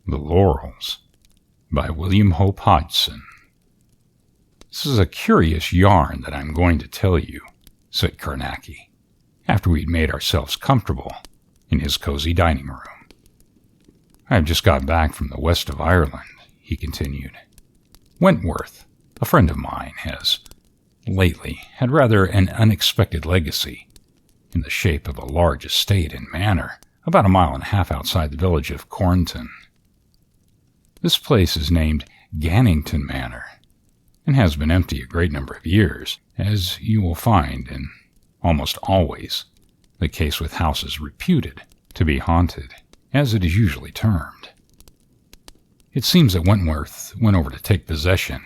The Laurels by William Hope Hodgson. This is a curious yarn that I'm going to tell you, said Carnacki, after we'd made ourselves comfortable in his cozy dining room. I have just got back from the west of Ireland, he continued. Wentworth, a friend of mine, has lately had rather an unexpected legacy in the shape of a large estate and manor about a mile and a half outside the village of Cornton. This place is named Gannington Manor, and has been empty a great number of years, as you will find in almost always the case with houses reputed to be haunted, as it is usually termed. It seems that Wentworth went over to take possession,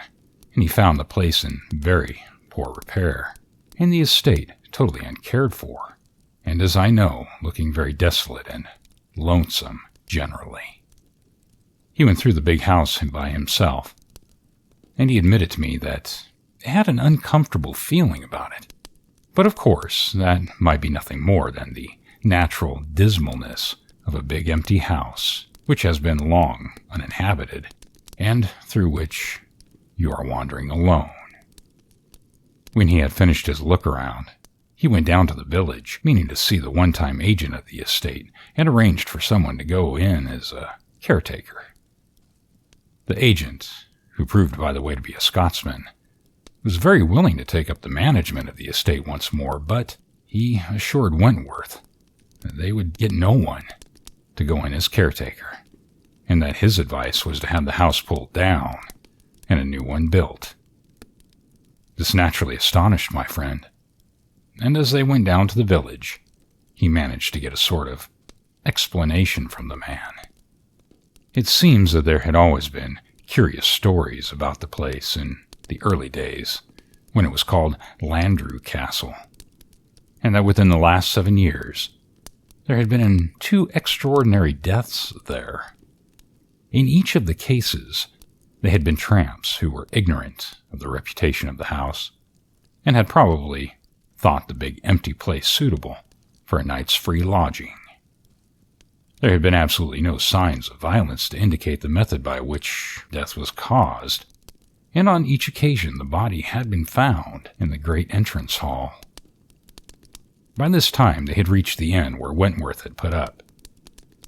and he found the place in very poor repair, and the estate totally uncared for, and as I know, looking very desolate and lonesome generally. He went through the big house by himself, and he admitted to me that it had an uncomfortable feeling about it. But of course, that might be nothing more than the natural dismalness of a big empty house, which has been long uninhabited, and through which you are wandering alone. When he had finished his look-around, he went down to the village, meaning to see the one-time agent of the estate, and arranged for someone to go in as a caretaker. The agent, who proved by the way to be a Scotsman, was very willing to take up the management of the estate once more, but he assured Wentworth that they would get no one to go in as caretaker, and that his advice was to have the house pulled down and a new one built. This naturally astonished my friend, and as they went down to the village, he managed to get a sort of explanation from the man. It seems that there had always been curious stories about the place in the early days, when it was called Landru Castle, and that within the last 7 years, there had been 2 extraordinary deaths there. In each of the cases, they had been tramps who were ignorant of the reputation of the house, and had probably thought the big empty place suitable for a night's free lodging. There had been absolutely no signs of violence to indicate the method by which death was caused, and on each occasion the body had been found in the great entrance hall. By this time they had reached the inn where Wentworth had put up,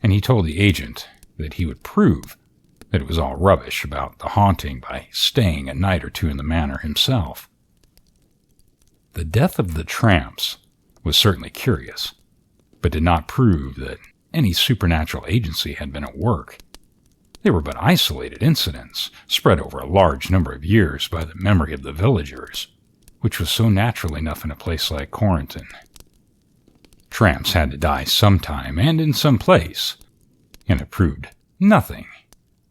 and he told the agent that he would prove that it was all rubbish about the haunting by staying a night or 2 in the manor himself. The death of the tramps was certainly curious, but did not prove that any supernatural agency had been at work. They were but isolated incidents, spread over a large number of years by the memory of the villagers, which was so natural enough in a place like Cornton. Tramps had to die sometime and in some place, and it proved nothing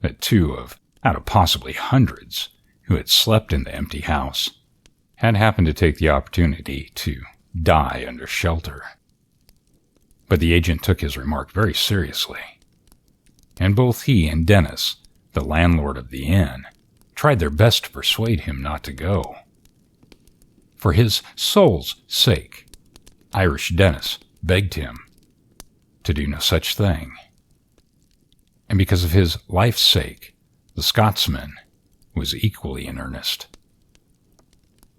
that 2 out of possibly hundreds who had slept in the empty house had happened to take the opportunity to die under shelter. But the agent took his remark very seriously, and both he and Dennis, the landlord of the inn, tried their best to persuade him not to go. For his soul's sake, Irish Dennis begged him to do no such thing, and because of his life's sake, the Scotsman was equally in earnest.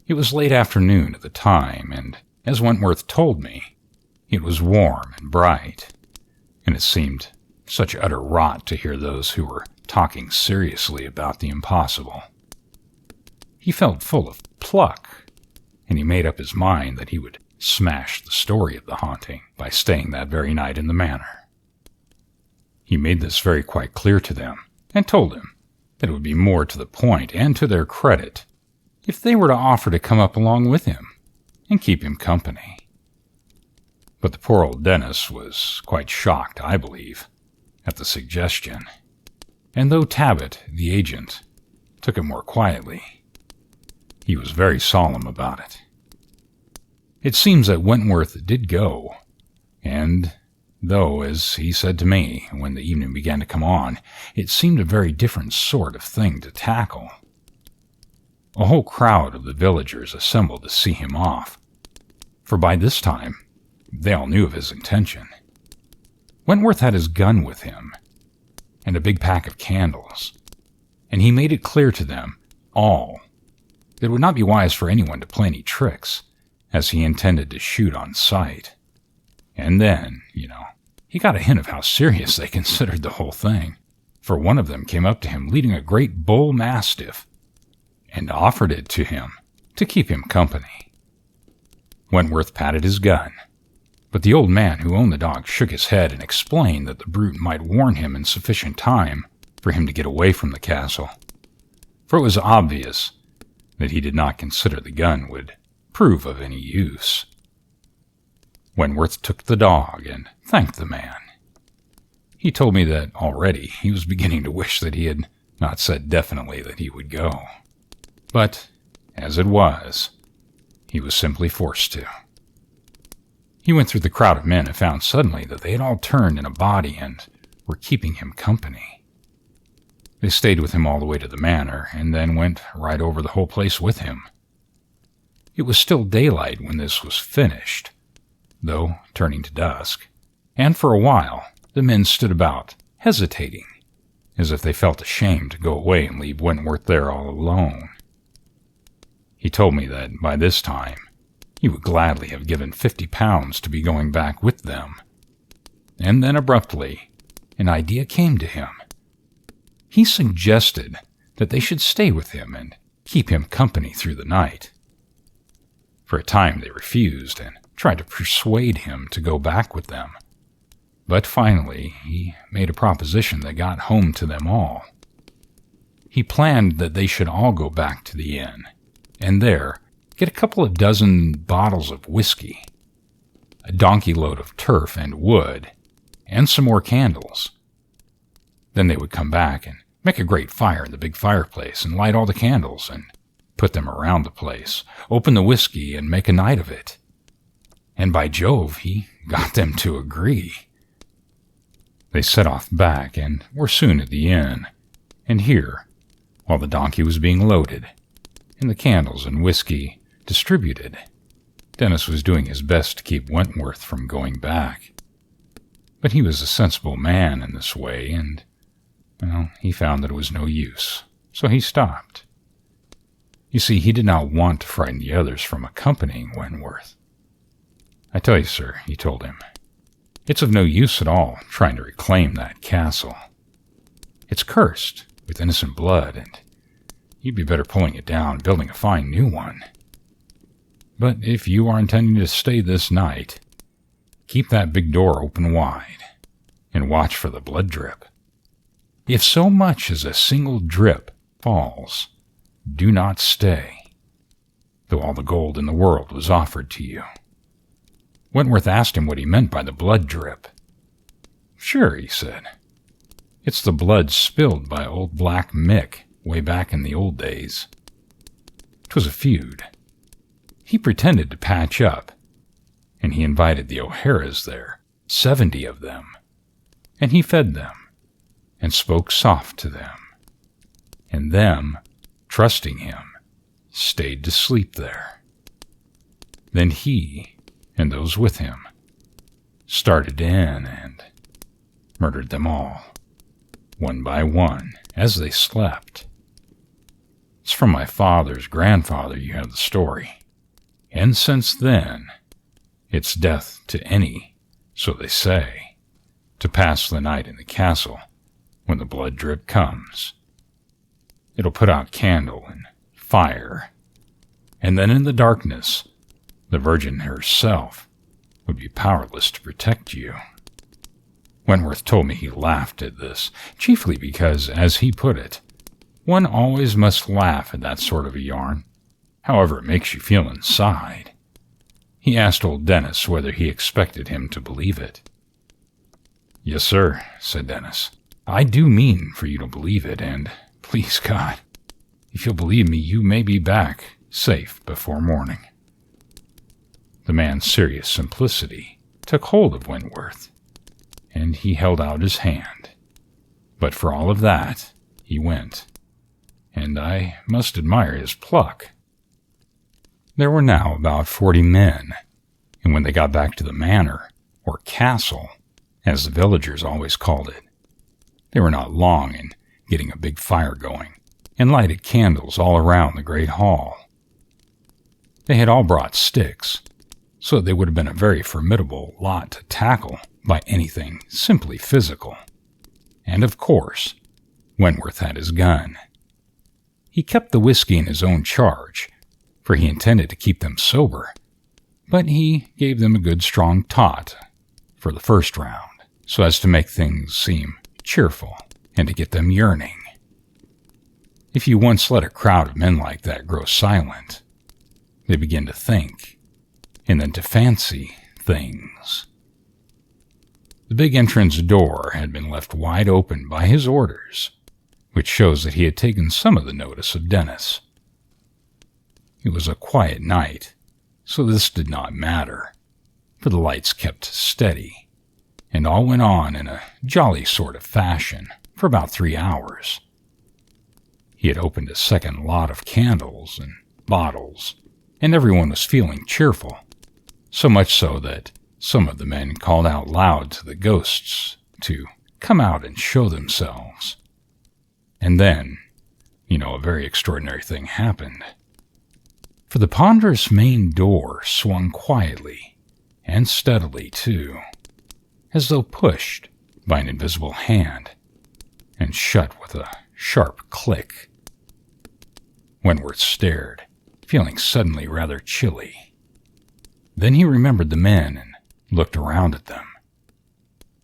It was late afternoon at the time, and as Wentworth told me, it was warm and bright, and it seemed such utter rot to hear those who were talking seriously about the impossible. He felt full of pluck, and he made up his mind that he would smash the story of the haunting by staying that very night in the manor. He made this very quite clear to them, and told them that it would be more to the point and to their credit if they were to offer to come up along with him and keep him company. But the poor old Dennis was quite shocked, I believe, at the suggestion, and though Tabbitt, the agent, took it more quietly, he was very solemn about it. It seems that Wentworth did go, and though, as he said to me when the evening began to come on, it seemed a very different sort of thing to tackle, a whole crowd of the villagers assembled to see him off, for by this time they all knew of his intention. Wentworth had his gun with him, and a big pack of candles, and he made it clear to them all that it would not be wise for anyone to play any tricks, as he intended to shoot on sight. And then, he got a hint of how serious they considered the whole thing, for one of them came up to him leading a great bull mastiff and offered it to him to keep him company. Wentworth patted his gun, but the old man who owned the dog shook his head and explained that the brute might warn him in sufficient time for him to get away from the castle, for it was obvious that he did not consider the gun would prove of any use. Wentworth took the dog and thanked the man. He told me that already he was beginning to wish that he had not said definitely that he would go. But, as it was, he was simply forced to. He went through the crowd of men and found suddenly that they had all turned in a body and were keeping him company. They stayed with him all the way to the manor, and then went right over the whole place with him. It was still daylight when this was finished, though turning to dusk, and for a while the men stood about, hesitating, as if they felt ashamed to go away and leave Wentworth there all alone. He told me that by this time he would gladly have given £50 to be going back with them. And then abruptly, an idea came to him. He suggested that they should stay with him and keep him company through the night. For a time they refused and tried to persuade him to go back with them. But finally, he made a proposition that got home to them all. He planned that they should all go back to the inn, and there get a couple of dozen bottles of whiskey, a donkey load of turf and wood, and some more candles. Then they would come back and make a great fire in the big fireplace and light all the candles and put them around the place, open the whiskey and make a night of it. And by Jove, he got them to agree. They set off back and were soon at the inn, and here, while the donkey was being loaded, and the candles and whiskey distributed, Dennis was doing his best to keep Wentworth from going back. But he was a sensible man in this way, and, he found that it was no use, so he stopped. You see, he did not want to frighten the others from accompanying Wentworth. I tell you, sir, he told him, it's of no use at all trying to reclaim that castle. It's cursed with innocent blood, and you'd be better pulling it down and building a fine new one. But if you are intending to stay this night, keep that big door open wide, and watch for the blood drip. If so much as a single drip falls, do not stay, though all the gold in the world was offered to you. Wentworth asked him what he meant by the blood drip. Sure, he said. It's the blood spilled by old Black Mick way back in the old days. 'Twas a feud. He pretended to patch up, and he invited the O'Haras there, 70 of them, and he fed them, and spoke soft to them, and them, trusting him, stayed to sleep there. Then he, and those with him, started in and murdered them all, one by one, as they slept. It's from my father's grandfather you have the story, and since then, it's death to any, so they say, to pass the night in the castle when the blood drip comes. It'll put out candle and fire, and then in the darkness, the Virgin herself would be powerless to protect you. Wentworth told me he laughed at this, chiefly because, as he put it, one always must laugh at that sort of a yarn, however it makes you feel inside. He asked old Dennis whether he expected him to believe it. Yes, sir, said Dennis. I do mean for you to believe it, and, please God, if you'll believe me, you may be back safe before morning. The man's serious simplicity took hold of Wentworth, and he held out his hand. But for all of that, he went, and I must admire his pluck. There were now about 40 men, and when they got back to the manor, or castle, as the villagers always called it, They were not long in getting a big fire going and lighted candles all around the great hall. They had all brought sticks, so they would have been a very formidable lot to tackle by anything simply physical. And of course, Wentworth had his gun. He kept the whiskey in his own charge, for he intended to keep them sober, but he gave them a good strong tot for the first round, so as to make things seem cheerful and to get them yearning. If you once let a crowd of men like that grow silent, they begin to think, and then to fancy things. The big entrance door had been left wide open by his orders, which shows that he had taken some of the notice of Dennis. It was a quiet night, so this did not matter, for the lights kept steady, and all went on in a jolly sort of fashion for about 3 hours. He had opened a second lot of candles and bottles, and everyone was feeling cheerful, so much so that some of the men called out loud to the ghosts to come out and show themselves. And then, a very extraordinary thing happened. For the ponderous main door swung quietly, and steadily too, as though pushed by an invisible hand, and shut with a sharp click. Wentworth stared, feeling suddenly rather chilly. Then he remembered the men and looked around at them.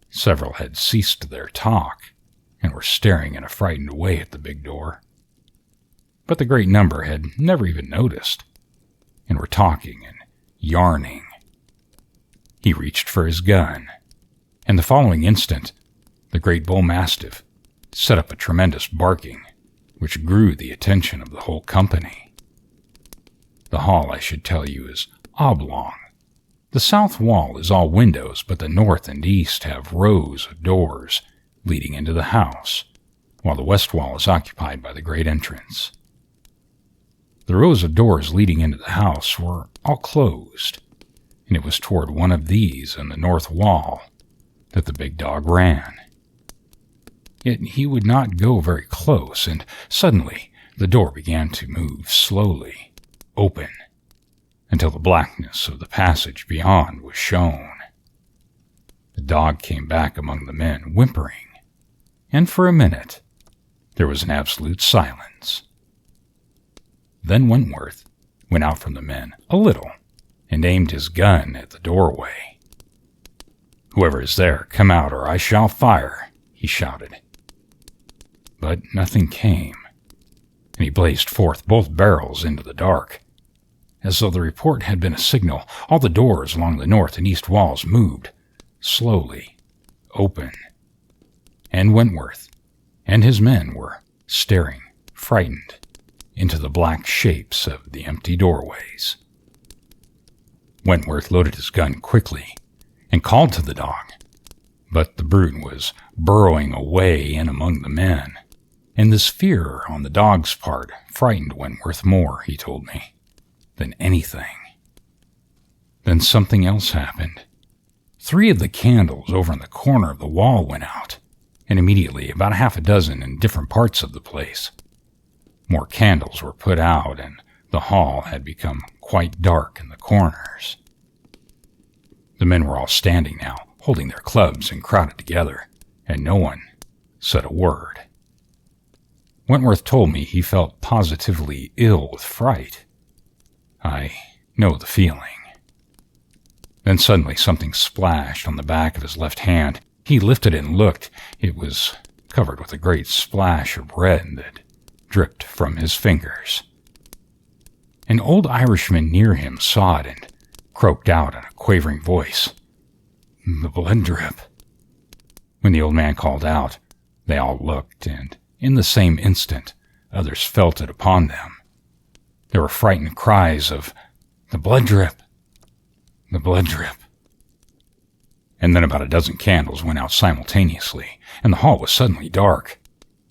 Several had ceased their talk and were staring in a frightened way at the big door. But the great number had never even noticed, and were talking and yarning. He reached for his gun, and the following instant, the great bull mastiff set up a tremendous barking, which drew the attention of the whole company. The hall, I should tell you, is oblong. The south wall is all windows, but the north and east have rows of doors leading into the house, while the west wall is occupied by the great entrance. The rows of doors leading into the house were all closed, and it was toward one of these in the north wall that the big dog ran. Yet he would not go very close, and suddenly the door began to move slowly, open, until the blackness of the passage beyond was shown. The dog came back among the men, whimpering, and for a minute there was an absolute silence. Then Wentworth went out from the men a little and aimed his gun at the doorway. "Whoever is there, come out or I shall fire," he shouted. But nothing came, and he blazed forth both barrels into the dark. As though the report had been a signal, all the doors along the north and east walls moved, slowly, open, and Wentworth and his men were staring, frightened, into the black shapes of the empty doorways. Wentworth loaded his gun quickly and called to the dog, but the brute was burrowing away in among the men, and this fear on the dog's part frightened Wentworth more, he told me, than anything. Then something else happened. 3 of the candles over in the corner of the wall went out, and immediately about 6 in different parts of the place. More candles were put out, and the hall had become quite dark in the corners. The men were all standing now, holding their clubs and crowded together, and no one said a word. Wentworth told me he felt positively ill with fright. I know the feeling. Then suddenly something splashed on the back of his left hand. He lifted it and looked. It was covered with a great splash of red that dripped from his fingers. An old Irishman near him saw it and croaked out in a quavering voice, "The blood drip." When the old man called out, they all looked, and in the same instant others felt it upon them. There were frightened cries of, "The blood drip! The blood drip!" And then about 12 candles went out simultaneously, and the hall was suddenly dark.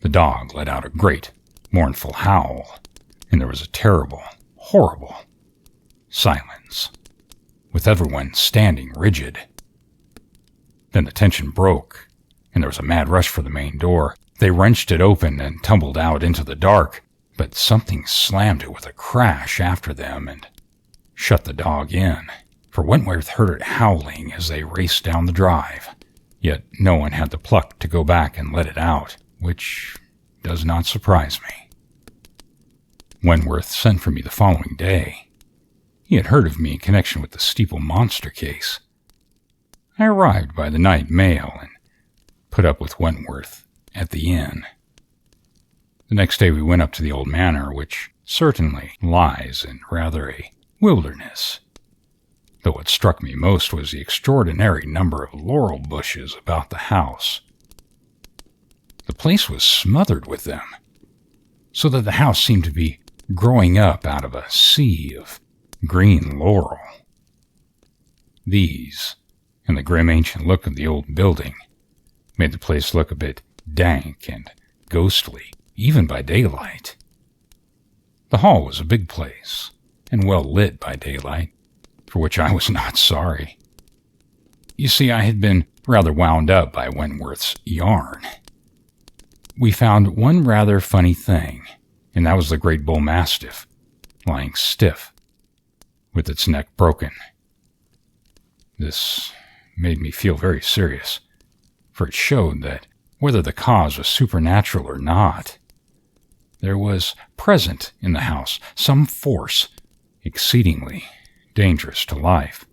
The dog let out a great, mournful howl, and there was a terrible, horrible silence, with everyone standing rigid. Then the tension broke, and there was a mad rush for the main door. They wrenched it open and tumbled out into the dark, but something slammed it with a crash after them and shut the dog in, for Wentworth heard it howling as they raced down the drive. Yet no one had the pluck to go back and let it out, which does not surprise me. Wentworth sent for me the following day. He had heard of me in connection with the Steeple Monster case. I arrived by the night mail and put up with Wentworth at the inn. The next day we went up to the old manor, which certainly lies in rather a wilderness, though what struck me most was the extraordinary number of laurel bushes about the house. The place was smothered with them, so that the house seemed to be growing up out of a sea of green laurel. These, and the grim ancient look of the old building, made the place look a bit dank and ghostly, even by daylight. The hall was a big place, and well lit by daylight, for which I was not sorry. You see, I had been rather wound up by Wentworth's yarn. We found one rather funny thing, and that was the great bull mastiff, lying stiff, with its neck broken. This made me feel very serious, for it showed that, whether the cause was supernatural or not, there was present in the house some force exceedingly dangerous to life.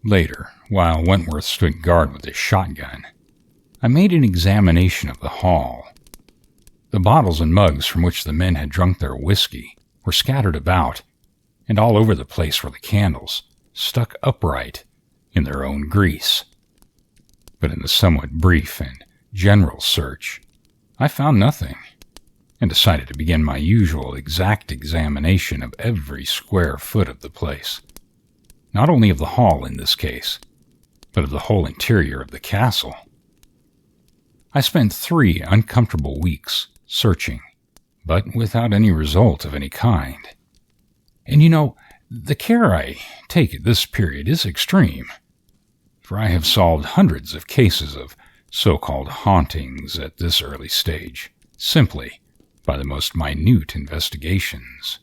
Later, while Wentworth stood guard with his shotgun, I made an examination of the hall. The bottles and mugs from which the men had drunk their whiskey were scattered about, and all over the place were the candles, stuck upright in their own grease. But in the somewhat brief and general search, I found nothing, and decided to begin my usual exact examination of every square foot of the place, not only of the hall in this case, but of the whole interior of the castle. I spent 3 uncomfortable weeks searching, but without any result of any kind. And you know, the care I take at this period is extreme, for I have solved hundreds of cases of so-called hauntings at this early stage, simply by the most minute investigations,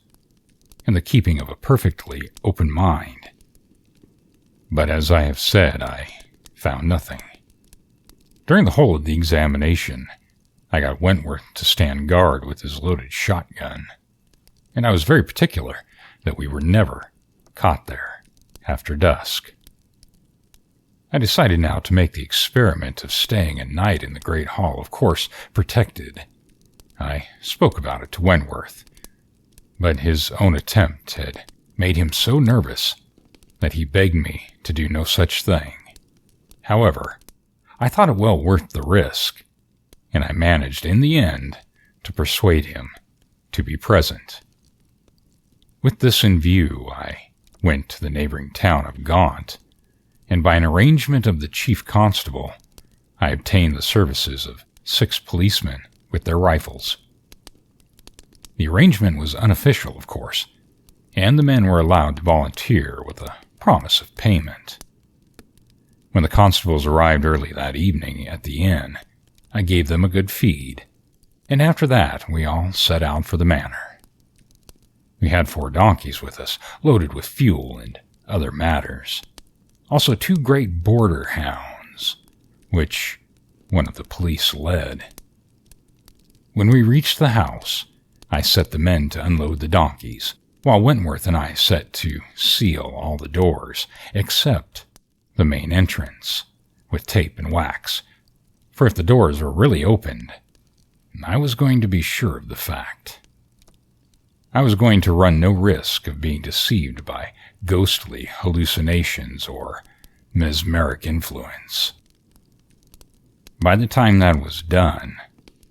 and the keeping of a perfectly open mind. But as I have said, I found nothing. During the whole of the examination, I got Wentworth to stand guard with his loaded shotgun, and I was very particular that we were never caught there after dusk. I decided now to make the experiment of staying a night in the great hall, of course protected. I spoke about it to Wentworth, but his own attempt had made him so nervous that he begged me to do no such thing. However, I thought it well worth the risk, and I managed in the end to persuade him to be present. With this in view, I went to the neighboring town of Gaunt, and by an arrangement of the chief constable, I obtained the services of 6 policemen with their rifles. The arrangement was unofficial, of course, and the men were allowed to volunteer with a promise of payment. When the constables arrived early that evening at the inn, I gave them a good feed, and after that we all set out for the manor. We had 4 donkeys with us, loaded with fuel and other matters, also 2 great border hounds, which one of the police led. When we reached the house, I set the men to unload the donkeys, while Wentworth and I set to seal all the doors, except the main entrance, with tape and wax, for if the doors were really opened, I was going to be sure of the fact. I was going to run no risk of being deceived by ghostly hallucinations or mesmeric influence. By the time that was done,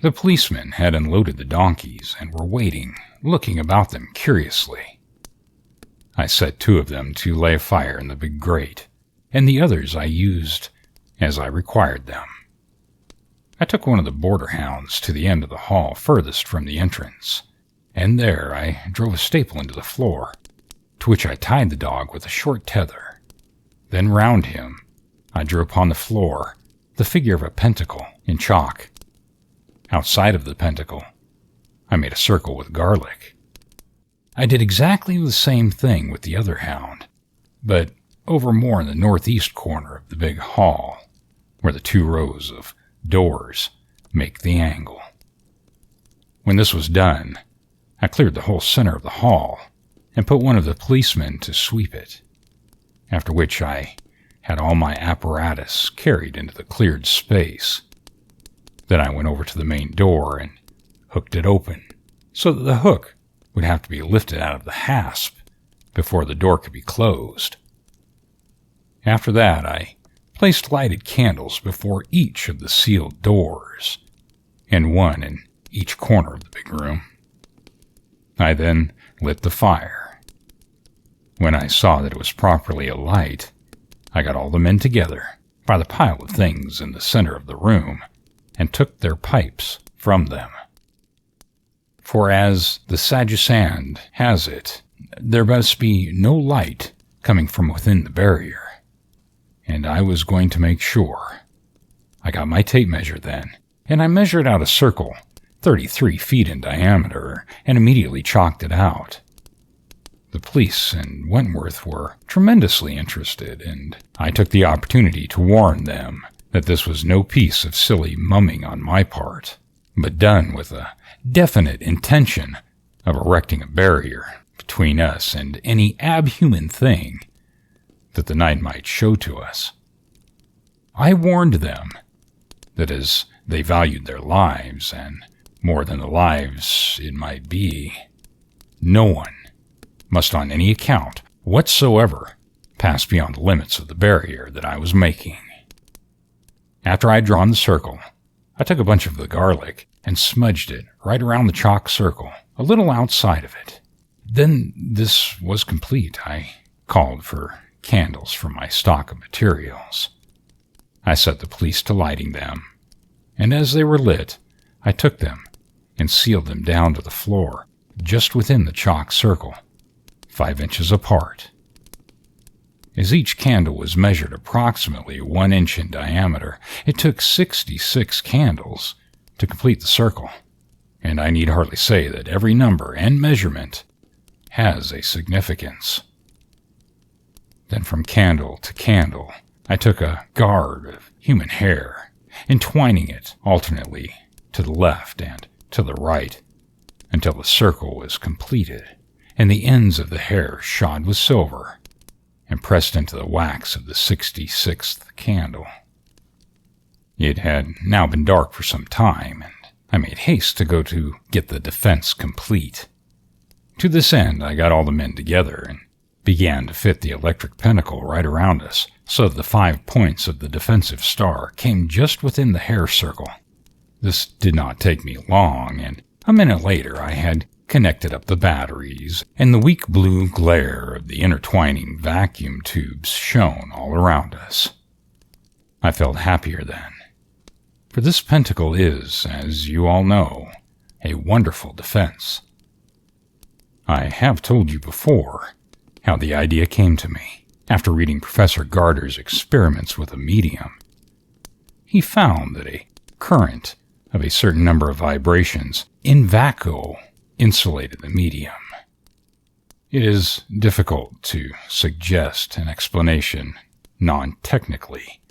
the policemen had unloaded the donkeys and were waiting, looking about them curiously. I set 2 of them to lay a fire in the big grate, and the others I used as I required them. I took one of the border hounds to the end of the hall furthest from the entrance, and there I drove a staple into the floor, to which I tied the dog with a short tether. Then round him I drew upon the floor the figure of a pentacle in chalk. Outside of the pentacle, I made a circle with garlic. I did exactly the same thing with the other hound, but over more in the northeast corner of the big hall, where the 2 rows of doors make the angle. When this was done, I cleared the whole center of the hall and put one of the policemen to sweep it, after which I had all my apparatus carried into the cleared space. Then I went over to the main door and hooked it open, so that the hook would have to be lifted out of the hasp before the door could be closed. After that, I placed lighted candles before each of the sealed doors, and one in each corner of the big room. I then lit the fire. When I saw that it was properly alight, I got all the men together by the pile of things in the center of the room and took their pipes from them. For as the Sadducean has it, there must be no light coming from within the barrier, and I was going to make sure. I got my tape measure then, and I measured out a circle 33 feet in diameter and immediately chalked it out. The police and Wentworth were tremendously interested, and I took the opportunity to warn them that this was no piece of silly mumming on my part, but done with a definite intention of erecting a barrier between us and any abhuman thing that the night might show to us. I warned them that as they valued their lives, and more than the lives it might be, no one must on any account whatsoever pass beyond the limits of the barrier that I was making. After I had drawn the circle, I took a bunch of the garlic and smudged it right around the chalk circle, a little outside of it. Then this was complete. I called for candles from my stock of materials. I set the police to lighting them, and as they were lit, I took them and sealed them down to the floor, just within the chalk circle, 5 inches apart. As each candle was measured approximately 1 inch in diameter, it took 66 candles to complete the circle, and I need hardly say that every number and measurement has a significance. Then from candle to candle, I took a guard of human hair, entwining it alternately to the left and to the right, until the circle was completed, and the ends of the hair shod with silver, and pressed into the wax of the 66th candle. It had now been dark for some time, and I made haste to go to get the defense complete. To this end, I got all the men together and began to fit the electric pentacle right around us, so that the 5 points of the defensive star came just within the hair circle. This did not take me long, and a minute later I had connected up the batteries, and the weak blue glare of the intertwining vacuum tubes shone all around us. I felt happier then, for this pentacle is, as you all know, a wonderful defense. I have told you before how the idea came to me after reading Professor Garter's experiments with a medium. He found that a current of a certain number of vibrations in vacuo insulated the medium. It is difficult to suggest an explanation non-technically,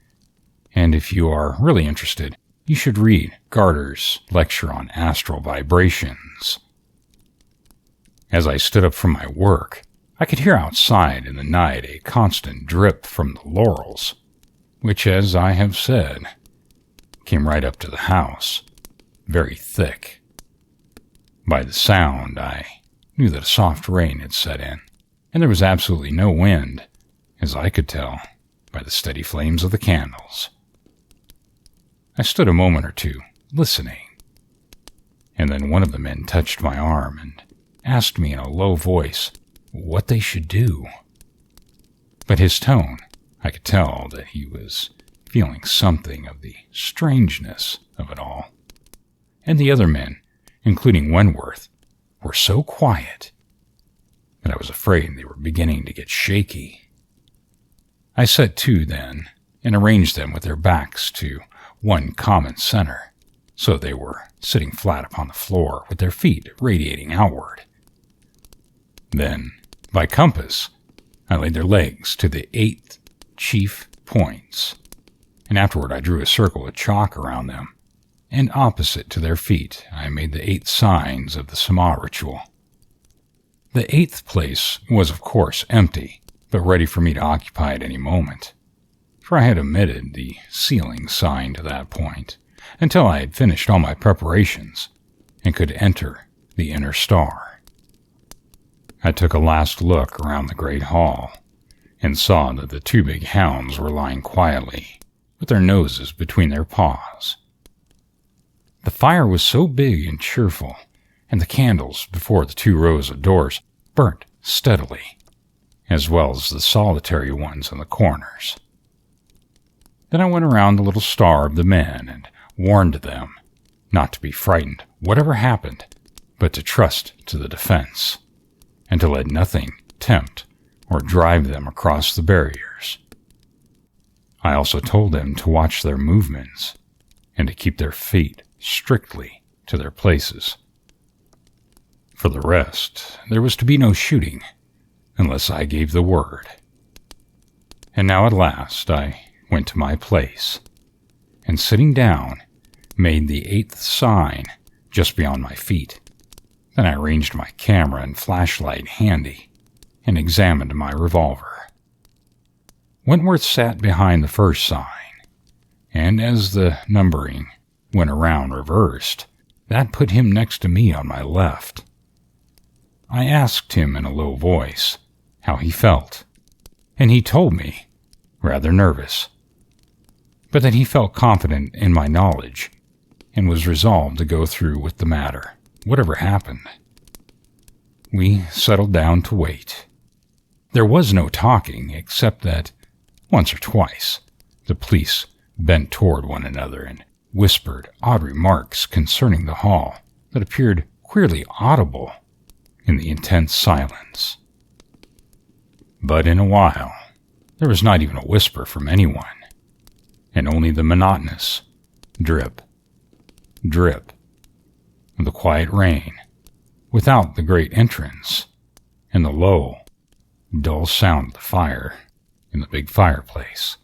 and if you are really interested, you should read Garter's lecture on astral vibrations. As I stood up from my work, I could hear outside in the night a constant drip from the Laurels, which, as I have said, came right up to the house, very thick. By the sound, I knew that a soft rain had set in, and there was absolutely no wind, as I could tell by the steady flames of the candles. I stood a moment or two, listening, and then one of the men touched my arm and asked me in a low voice what they should do. But his tone, I could tell that he was feeling something of the strangeness of it all. And the other men, including Wentworth, were so quiet that I was afraid they were beginning to get shaky. I set to then and arranged them with their backs to one common center, so they were sitting flat upon the floor with their feet radiating outward. Then, by compass, I laid their legs to the 8 chief points, and afterward I drew a circle with chalk around them, and opposite to their feet I made the 8 signs of the Sama ritual. The 8th place was of course empty, but ready for me to occupy at any moment, for I had omitted the sealing sign to that point until I had finished all my preparations and could enter the inner star. I took a last look around the great hall and saw that the 2 big hounds were lying quietly with their noses between their paws. The fire was so big and cheerful, and the candles before the 2 rows of doors burnt steadily, as well as the solitary ones in the corners. Then I went around the little star of the men and warned them not to be frightened whatever happened, but to trust to the defense, and to let nothing tempt or drive them across the barriers. I also told them to watch their movements and to keep their feet strictly to their places. For the rest, there was to be no shooting unless I gave the word. And now at last I went to my place, and sitting down, made the 8th sign just beyond my feet. Then I arranged my camera and flashlight handy and examined my revolver. Wentworth sat behind the first sign, and as the numbering went around reversed, that put him next to me on my left. I asked him in a low voice how he felt, and he told me, rather nervous, but that he felt confident in my knowledge and was resolved to go through with the matter, whatever happened. We settled down to wait. There was no talking, except that, once or twice, the police bent toward one another and whispered odd remarks concerning the hall that appeared queerly audible in the intense silence. But in a while, there was not even a whisper from anyone, and only the monotonous drip, drip of the quiet rain without the great entrance, and the low, dull sound of the fire in the big fireplace.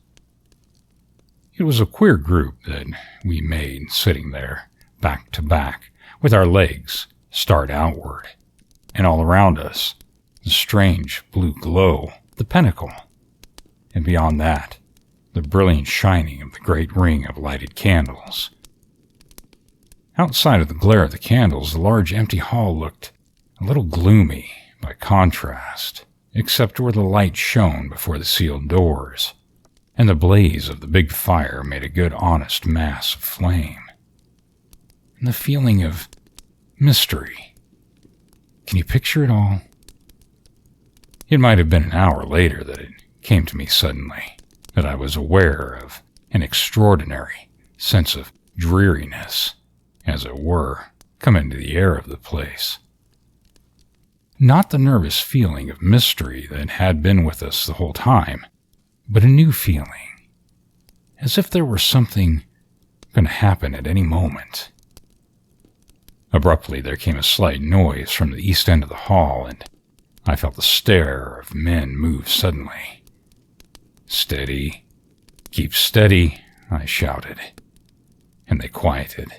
It was a queer group that we made sitting there, back to back, with our legs starred outward, and all around us, the strange blue glow, the pinnacle, and beyond that, the brilliant shining of the great ring of lighted candles. Outside of the glare of the candles, the large empty hall looked a little gloomy by contrast, except where the light shone before the sealed doors, and the blaze of the big fire made a good honest mass of flame. And the feeling of mystery. Can you picture it all? It might have been an hour later that it came to me suddenly that I was aware of an extraordinary sense of dreariness, as it were, come into the air of the place. Not the nervous feeling of mystery that had been with us the whole time, but a new feeling, as if there were something going to happen at any moment. Abruptly there came a slight noise from the east end of the hall, and I felt the stare of men move suddenly. "Steady. Keep steady," I shouted, and they quieted.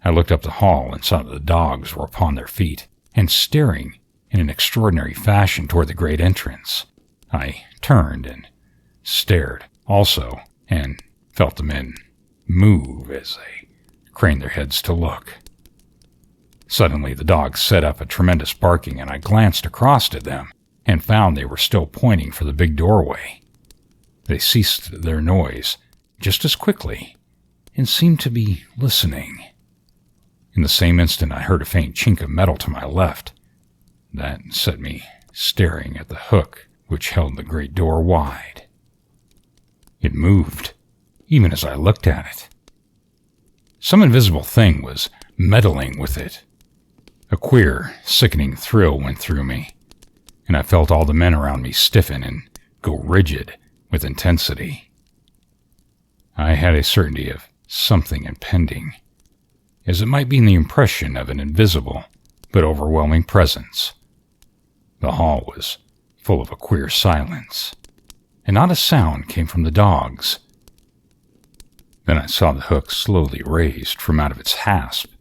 I looked up the hall and saw that the dogs were upon their feet and staring in an extraordinary fashion toward the great entrance. I turned and stared also, and felt the men move as they craned their heads to look. Suddenly the dogs set up a tremendous barking, and I glanced across at them and found they were still pointing for the big doorway. They ceased their noise just as quickly and seemed to be listening. In the same instant I heard a faint chink of metal to my left. That set me staring at the hook which held the great door wide. It moved, even as I looked at it. Some invisible thing was meddling with it. A queer, sickening thrill went through me, and I felt all the men around me stiffen and go rigid with intensity. I had a certainty of something impending, as it might be the impression of an invisible but overwhelming presence. The hall was full of a queer silence, and not a sound came from the dogs. Then I saw the hook slowly raised from out of its hasp,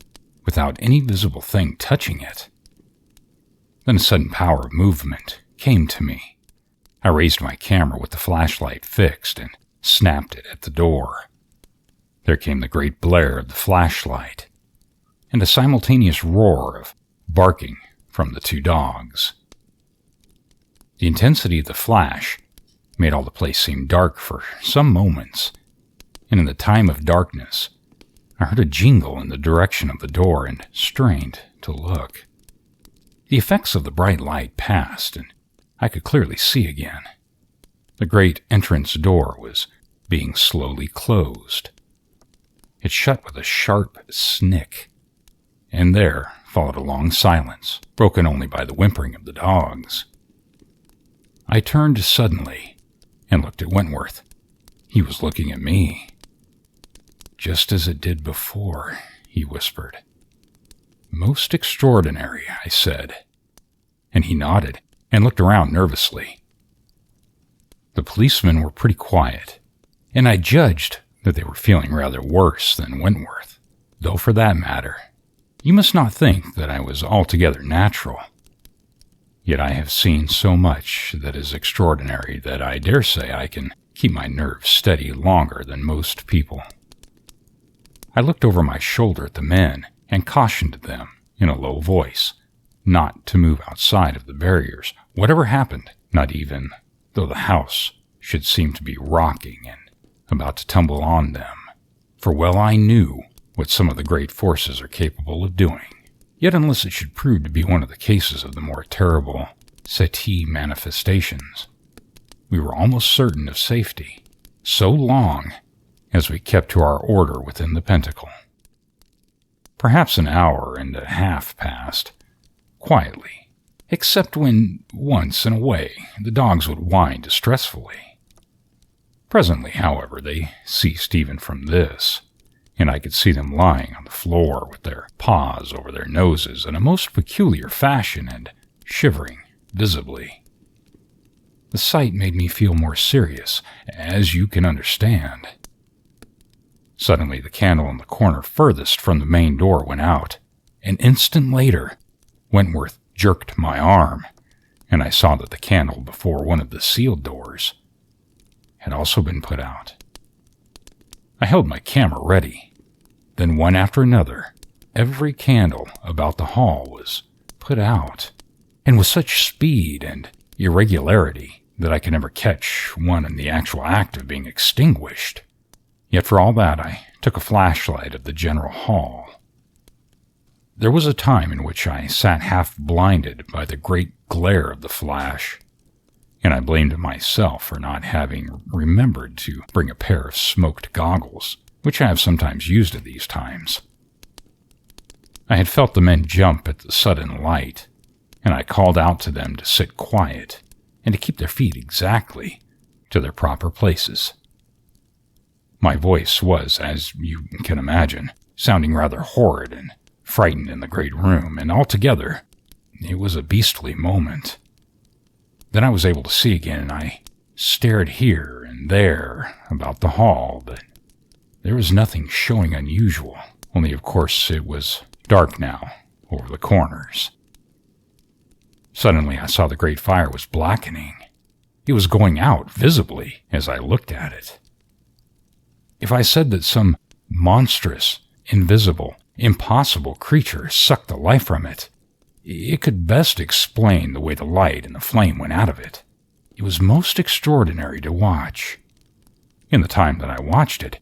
without any visible thing touching it. Then a sudden power of movement came to me. I raised my camera with the flashlight fixed and snapped it at the door. There came the great blare of the flashlight, and a simultaneous roar of barking from the two dogs. The intensity of the flash made all the place seem dark for some moments, and in the time of darkness, I heard a jingle in the direction of the door and strained to look. The effects of the bright light passed, and I could clearly see again. The great entrance door was being slowly closed. It shut with a sharp snick, and there followed a long silence, broken only by the whimpering of the dogs. I turned suddenly and looked at Wentworth. He was looking at me. "Just as it did before," he whispered. "Most extraordinary," I said, and he nodded and looked around nervously. The policemen were pretty quiet, and I judged that they were feeling rather worse than Wentworth, though for that matter, you must not think that I was altogether natural. Yet I have seen so much that is extraordinary that I dare say I can keep my nerves steady longer than most people. I looked over my shoulder at the men and cautioned them, in a low voice, not to move outside of the barriers, whatever happened, not even though the house should seem to be rocking and about to tumble on them, for well I knew what some of the great forces are capable of doing. Yet unless it should prove to be one of the cases of the more terrible Seti manifestations, we were almost certain of safety, so long as we kept to our order within the pentacle. Perhaps an hour and a half passed, quietly, except when, once in a way, the dogs would whine distressfully. Presently, however, they ceased even from this, and I could see them lying on the floor with their paws over their noses in a most peculiar fashion and shivering visibly. The sight made me feel more serious, as you can understand. Suddenly the candle in the corner furthest from the main door went out. An instant later, Wentworth jerked my arm, and I saw that the candle before one of the sealed doors had also been put out. I held my camera ready. Then one after another, every candle about the hall was put out, and with such speed and irregularity that I could never catch one in the actual act of being extinguished. Yet for all that, I took a flashlight of the general hall. There was a time in which I sat half blinded by the great glare of the flash, and I blamed myself for not having remembered to bring a pair of smoked goggles, which I have sometimes used at these times. I had felt the men jump at the sudden light, and I called out to them to sit quiet and to keep their feet exactly to their proper places. My voice was, as you can imagine, sounding rather horrid and frightened in the great room, and altogether, it was a beastly moment. Then I was able to see again, and I stared here and there about the hall, but there was nothing showing unusual, only of course it was dark now over the corners. Suddenly I saw the great fire was blackening. It was going out visibly as I looked at it. If I said that some monstrous, invisible, impossible creature sucked the life from it, it could best explain the way the light and the flame went out of it. It was most extraordinary to watch. In the time that I watched it,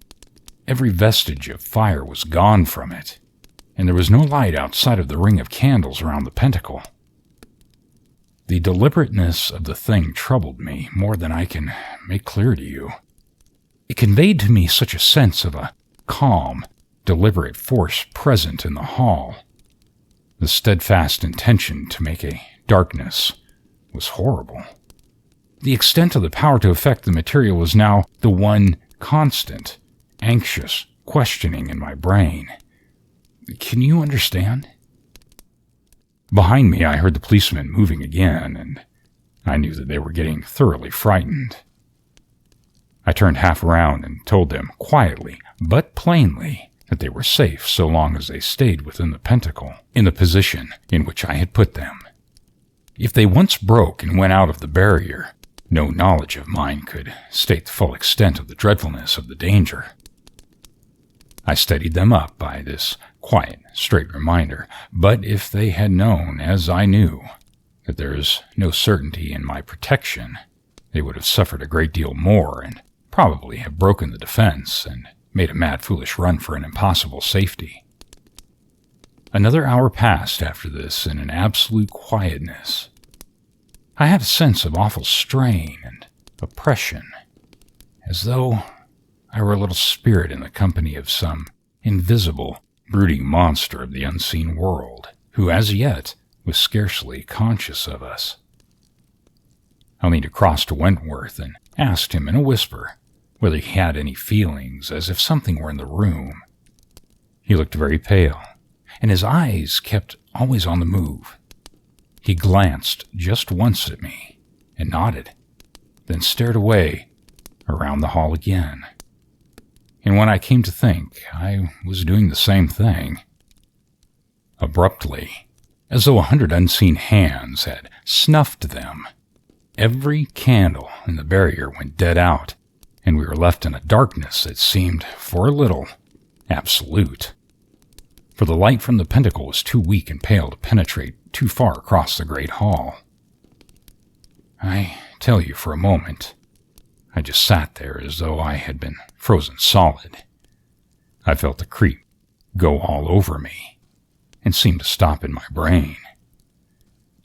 every vestige of fire was gone from it, and there was no light outside of the ring of candles around the pentacle. The deliberateness of the thing troubled me more than I can make clear to you. It conveyed to me such a sense of a calm, deliberate force present in the hall. The steadfast intention to make a darkness was horrible. The extent of the power to affect the material was now the one constant, anxious questioning in my brain. Can you understand? Behind me, I heard the policemen moving again, and I knew that they were getting thoroughly frightened. I turned half around and told them quietly, but plainly, that they were safe so long as they stayed within the pentacle, in the position in which I had put them. If they once broke and went out of the barrier, no knowledge of mine could state the full extent of the dreadfulness of the danger. I steadied them up by this quiet, straight reminder, but if they had known, as I knew, that there is no certainty in my protection, they would have suffered a great deal more and probably have broken the defense and made a mad foolish run for an impossible safety. Another hour passed after this in an absolute quietness. I had a sense of awful strain and oppression, as though I were a little spirit in the company of some invisible, brooding monster of the unseen world, who as yet was scarcely conscious of us. I leaned across to Wentworth and asked him in a whisper whether he had any feelings, as if something were in the room. He looked very pale, and his eyes kept always on the move. He glanced just once at me and nodded, then stared away around the hall again. And when I came to think, I was doing the same thing. Abruptly, as though 100 unseen hands had snuffed them, every candle in the barrier went dead out, and we were left in a darkness that seemed, for a little, absolute. For the light from the pentacle was too weak and pale to penetrate too far across the great hall. I tell you, for a moment, I just sat there as though I had been frozen solid. I felt the creep go all over me and seemed to stop in my brain.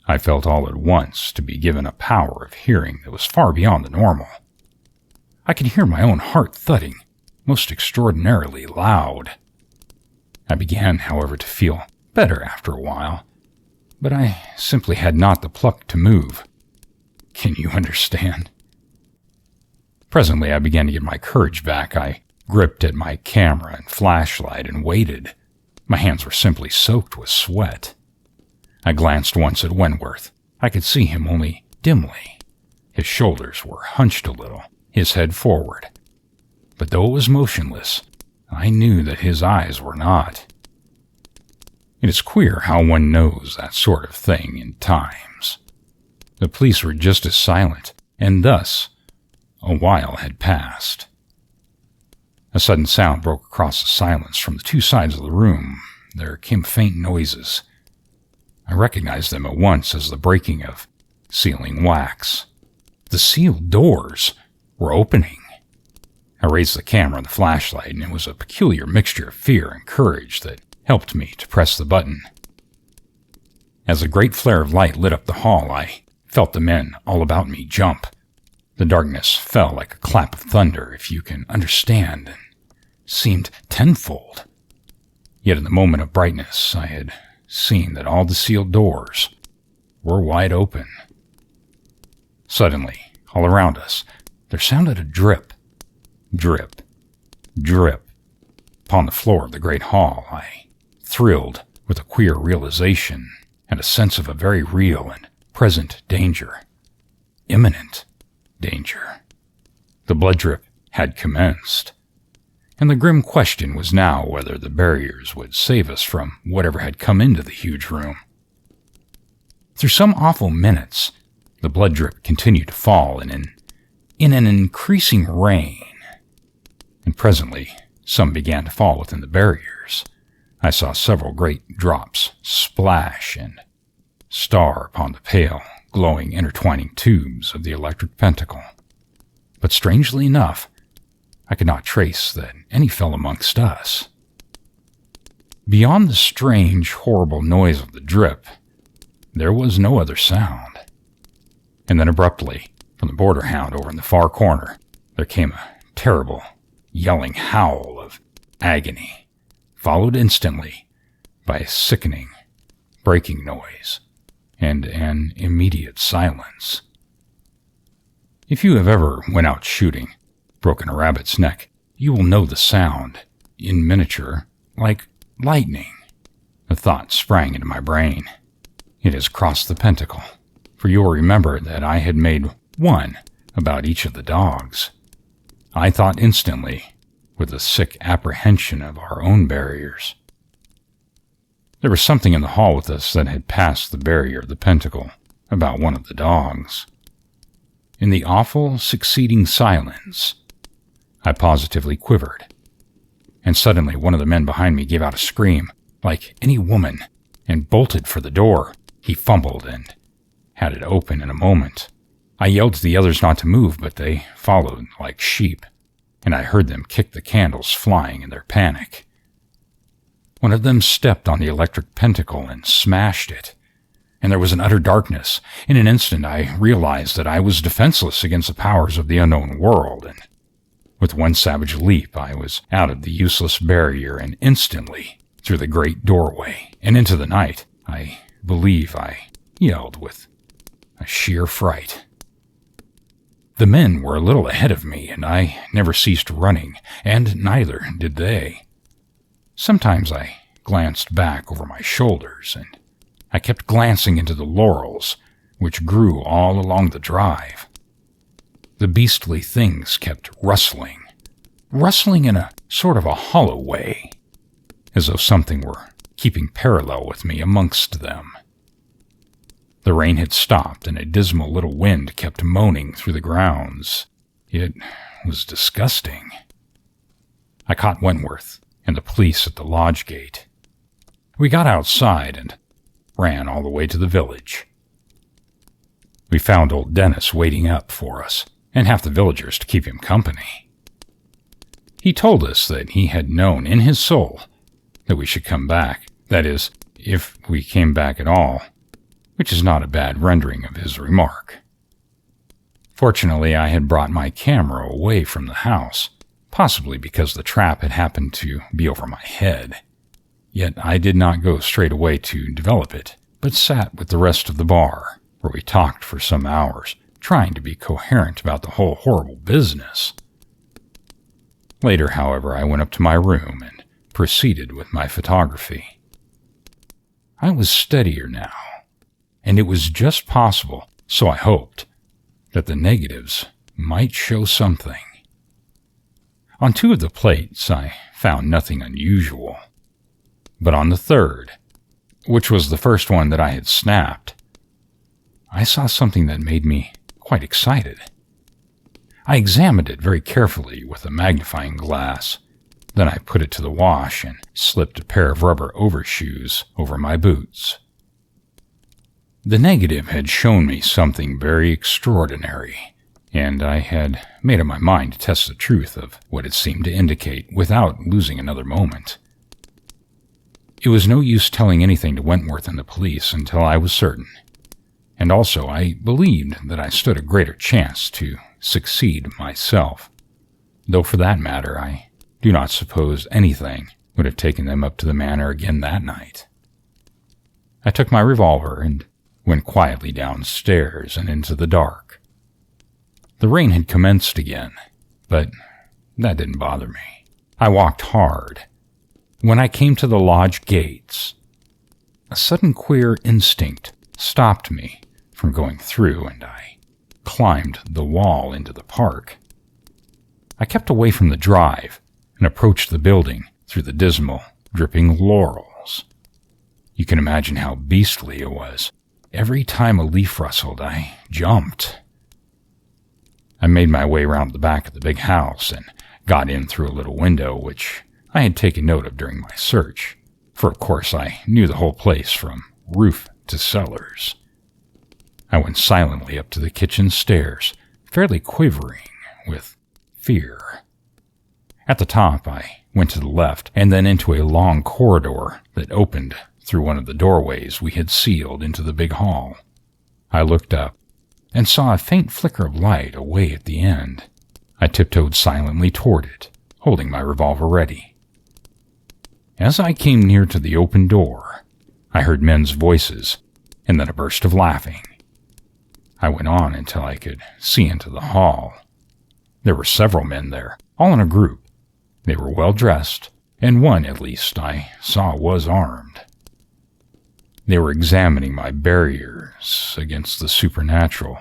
I felt all at once to be given a power of hearing that was far beyond the normal. I could hear my own heart thudding most extraordinarily loud. I began, however, to feel better after a while, but I simply had not the pluck to move. Can you understand? Presently I began to get my courage back. I gripped at my camera and flashlight and waited. My hands were simply soaked with sweat. I glanced once at Wentworth. I could see him only dimly. His shoulders were hunched a little, his head forward. But though it was motionless, I knew that his eyes were not. It is queer how one knows that sort of thing in times. The police were just as silent, and thus a while had passed. A sudden sound broke across the silence from the two sides of the room. There came faint noises. I recognized them at once as the breaking of sealing wax. The sealed doors were opening. I raised the camera and the flashlight, and it was a peculiar mixture of fear and courage that helped me to press the button. As a great flare of light lit up the hall, I felt the men all about me jump. The darkness fell like a clap of thunder, if you can understand, and seemed tenfold. Yet in the moment of brightness, I had seen that all the sealed doors were wide open. Suddenly, all around us, there sounded a drip, drip, drip. Upon the floor of the great hall, I thrilled with a queer realization and a sense of a very real and present danger. Imminent danger. The blood drip had commenced, and the grim question was now whether the barriers would save us from whatever had come into the huge room. Through some awful minutes, the blood drip continued to fall in an increasing rain, and presently some began to fall within the barriers. I saw several great drops splash and star upon the pale, glowing, intertwining tubes of the electric pentacle. But strangely enough, I could not trace that any fell amongst us. Beyond the strange, horrible noise of the drip, there was no other sound. And then abruptly, from the border hound over in the far corner, there came a terrible, yelling howl of agony, followed instantly by a sickening, breaking noise and an immediate silence. If you have ever went out shooting, broken a rabbit's neck, you will know the sound, in miniature, like lightning. The thought sprang into my brain. It has crossed the pentacle, for you will remember that I had made one about each of the dogs. I thought instantly, with a sick apprehension of our own barriers. There was something in the hall with us that had passed the barrier of the pentacle about one of the dogs. In the awful succeeding silence, I positively quivered, and suddenly one of the men behind me gave out a scream, like any woman, and bolted for the door. He fumbled and had it open in a moment. I yelled to the others not to move, but they followed like sheep, and I heard them kick the candles flying in their panic. One of them stepped on the electric pentacle and smashed it, and there was an utter darkness. In an instant I realized that I was defenseless against the powers of the unknown world, and with one savage leap I was out of the useless barrier and instantly through the great doorway and into the night. I believe I yelled with a sheer fright. The men were a little ahead of me, and I never ceased running, and neither did they. Sometimes I glanced back over my shoulders, and I kept glancing into the laurels, which grew all along the drive. The beastly things kept rustling in a sort of a hollow way, as though something were keeping parallel with me amongst them. The rain had stopped, and a dismal little wind kept moaning through the grounds. It was disgusting. I caught Wentworth and the police at the lodge gate. We got outside and ran all the way to the village. We found old Dennis waiting up for us, and half the villagers to keep him company. He told us that he had known in his soul that we should come back, that is, if we came back at all, which is not a bad rendering of his remark. Fortunately, I had brought my camera away from the house, possibly because the trap had happened to be over my head. Yet I did not go straight away to develop it, but sat with the rest of the bar, where we talked for some hours, trying to be coherent about the whole horrible business. Later, however, I went up to my room and proceeded with my photography. I was steadier now, and it was just possible, so I hoped, that the negatives might show something. On 2 of the plates I found nothing unusual, but on the third, which was the first one that I had snapped, I saw something that made me quite excited. I examined it very carefully with a magnifying glass. Then I put it to the wash and slipped a pair of rubber overshoes over my boots. The negative had shown me something very extraordinary, and I had made up my mind to test the truth of what it seemed to indicate without losing another moment. It was no use telling anything to Wentworth and the police until I was certain, and also I believed that I stood a greater chance to succeed myself, though for that matter I do not suppose anything would have taken them up to the manor again that night. I took my revolver and went quietly downstairs and into the dark. The rain had commenced again, but that didn't bother me. I walked hard. When I came to the lodge gates, a sudden queer instinct stopped me from going through, and I climbed the wall into the park. I kept away from the drive and approached the building through the dismal, dripping laurels. You can imagine how beastly it was. Every time a leaf rustled, I jumped. I made my way round the back of the big house and got in through a little window, which I had taken note of during my search, for of course I knew the whole place from roof to cellars. I went silently up to the kitchen stairs, fairly quivering with fear. At the top, I went to the left and then into a long corridor that opened through one of the doorways we had sealed into the big hall. I looked up and saw a faint flicker of light away at the end. I tiptoed silently toward it, holding my revolver ready. As I came near to the open door, I heard men's voices and then a burst of laughing. I went on until I could see into the hall. There were several men there, all in a group, They were well dressed, and one, at least, I saw was armed. They were examining my barriers against the supernatural,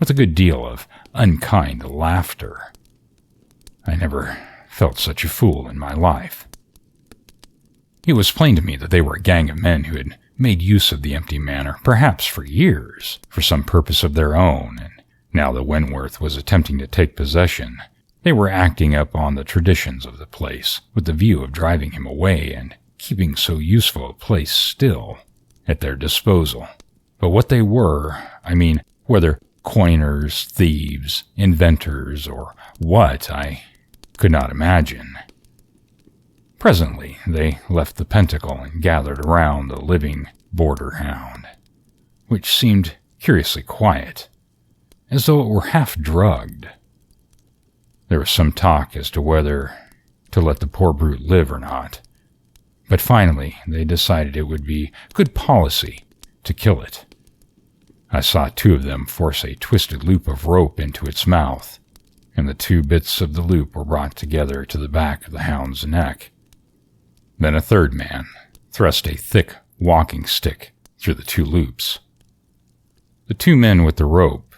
with a good deal of unkind laughter. I never felt such a fool in my life. It was plain to me that they were a gang of men who had made use of the empty manor, perhaps for years, for some purpose of their own, and now that Wentworth was attempting to take possession, they were acting up on the traditions of the place, with the view of driving him away and keeping so useful a place still at their disposal. But what they were, whether coiners, thieves, inventors, or what, I could not imagine. Presently, they left the pentacle and gathered around the living border hound, which seemed curiously quiet, as though it were half drugged. There was some talk as to whether to let the poor brute live or not, but finally they decided it would be good policy to kill it. I saw two of them force a twisted loop of rope into its mouth, and the two bits of the loop were brought together to the back of the hound's neck. Then a third man thrust a thick walking stick through the two loops. The two men with the rope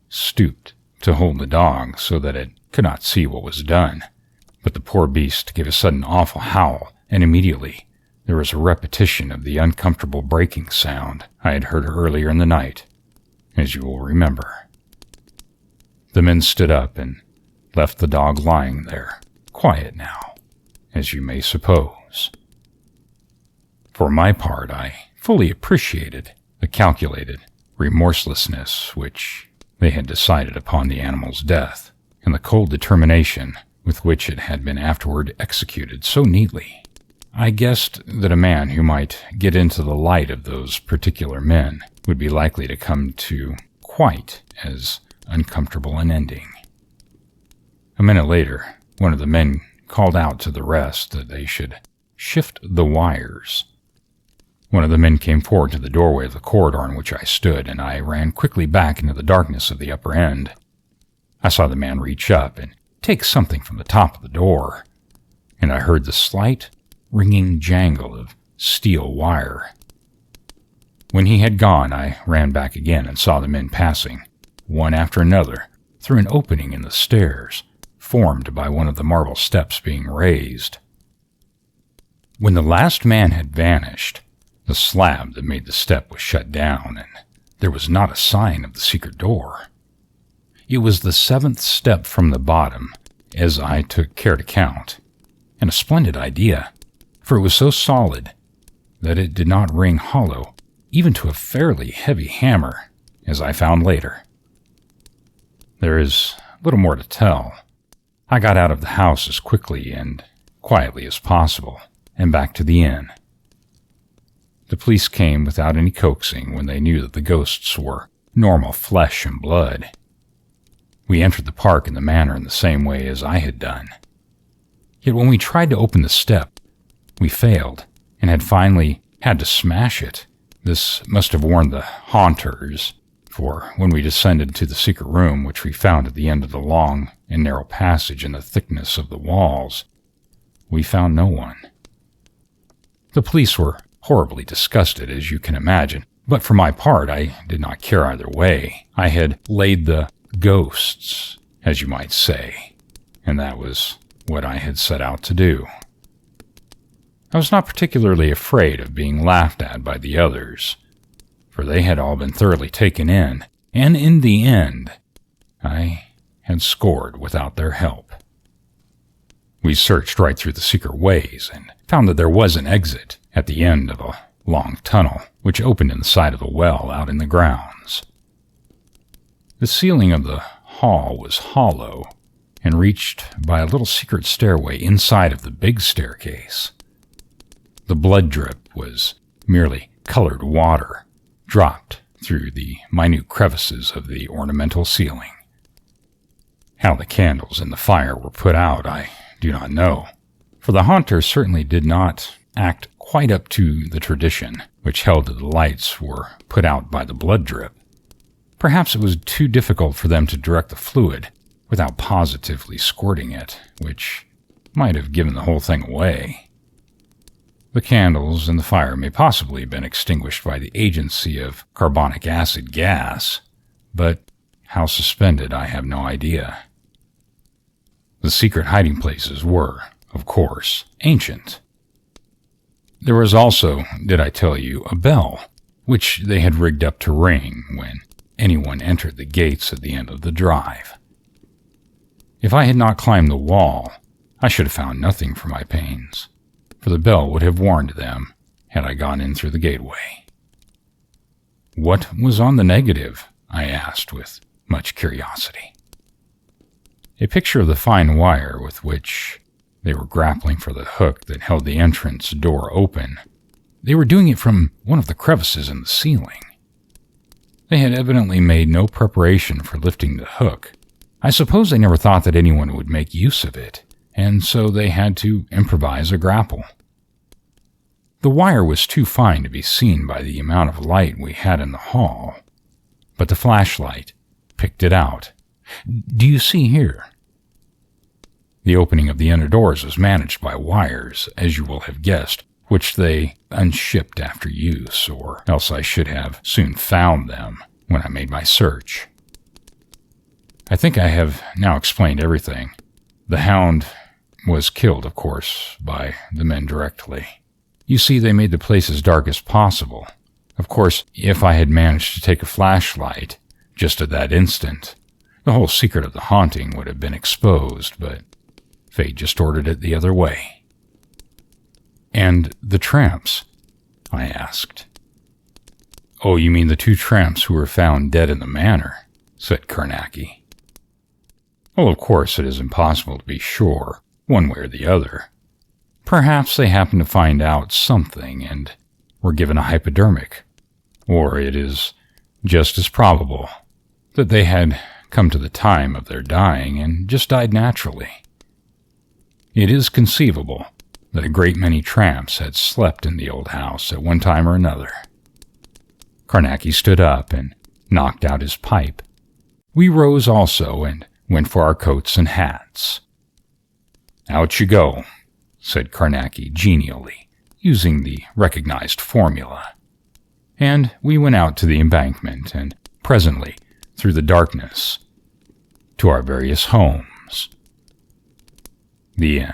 stooped to hold the dog so that it could not see what was done, but the poor beast gave a sudden awful howl, and immediately there was a repetition of the uncomfortable breaking sound I had heard earlier in the night, as you will remember. The men stood up and left the dog lying there, quiet now, as you may suppose. For my part, I fully appreciated the calculated remorselessness which they had decided upon the animal's death, and the cold determination with which it had been afterward executed so neatly. I guessed that a man who might get into the light of those particular men would be likely to come to quite as uncomfortable an ending. A minute later, one of the men called out to the rest that they should shift the wires. One of the men came forward to the doorway of the corridor in which I stood, and I ran quickly back into the darkness of the upper end. I saw the man reach up and take something from the top of the door, and I heard the slight, ringing jangle of steel wire. When he had gone, I ran back again and saw the men passing, one after another, through an opening in the stairs, formed by one of the marble steps being raised. When the last man had vanished, the slab that made the step was shut down, and there was not a sign of the secret door. It was the 7th step from the bottom, as I took care to count, and a splendid idea, for it was so solid that it did not ring hollow, even to a fairly heavy hammer, as I found later. There is little more to tell. I got out of the house as quickly and quietly as possible, and back to the inn. The police came without any coaxing when they knew that the ghosts were normal flesh and blood. We entered the park in the manor in the same way as I had done. Yet when we tried to open the step, we failed, and had finally had to smash it. This must have warned the haunters, for when we descended to the secret room which we found at the end of the long and narrow passage in the thickness of the walls, we found no one. The police were horribly disgusted, as you can imagine, but for my part I did not care either way. I had laid the ghosts, as you might say, and that was what I had set out to do. I was not particularly afraid of being laughed at by the others, for they had all been thoroughly taken in, and in the end, I had scored without their help. We searched right through the secret ways and found that there was an exit at the end of a long tunnel which opened in the side of a well out in the grounds. The ceiling of the hall was hollow and reached by a little secret stairway inside of the big staircase. The blood drip was merely colored water, dropped through the minute crevices of the ornamental ceiling. How the candles in the fire were put out, I do not know, for the haunters certainly did not act quite up to the tradition which held that the lights were put out by the blood drip. Perhaps it was too difficult for them to direct the fluid without positively squirting it, which might have given the whole thing away. The candles and the fire may possibly have been extinguished by the agency of carbonic acid gas, but how suspended I have no idea. The secret hiding places were, of course, ancient. There was also, did I tell you, a bell, which they had rigged up to ring when anyone entered the gates at the end of the drive. If I had not climbed the wall, I should have found nothing for my pains, for the bell would have warned them had I gone in through the gateway. What was on the negative? I asked with much curiosity. A picture of the fine wire with which they were grappling for the hook that held the entrance door open. They were doing it from one of the crevices in the ceiling. They had evidently made no preparation for lifting the hook. I suppose they never thought that anyone would make use of it, and so they had to improvise a grapple. The wire was too fine to be seen by the amount of light we had in the hall, but the flashlight picked it out. Do you see here? The opening of the inner doors was managed by wires, as you will have guessed, which they unshipped after use, or else I should have soon found them when I made my search. I think I have now explained everything. The hound was killed, of course, by the men directly. You see, they made the place as dark as possible. Of course, if I had managed to take a flashlight just at that instant, the whole secret of the haunting would have been exposed, but fate just ordered it the other way. And the tramps? I asked. Oh, you mean the 2 tramps who were found dead in the manor, said Carnacki. Well, of course it is impossible to be sure, one way or the other. Perhaps they happened to find out something and were given a hypodermic, or it is just as probable that they had come to the time of their dying and just died naturally. It is conceivable that a great many tramps had slept in the old house at one time or another. Carnacki stood up and knocked out his pipe. We rose also and went for our coats and hats. Out you go, said Carnacki genially, using the recognized formula. And we went out to the embankment and presently, through the darkness, to our various homes. The end.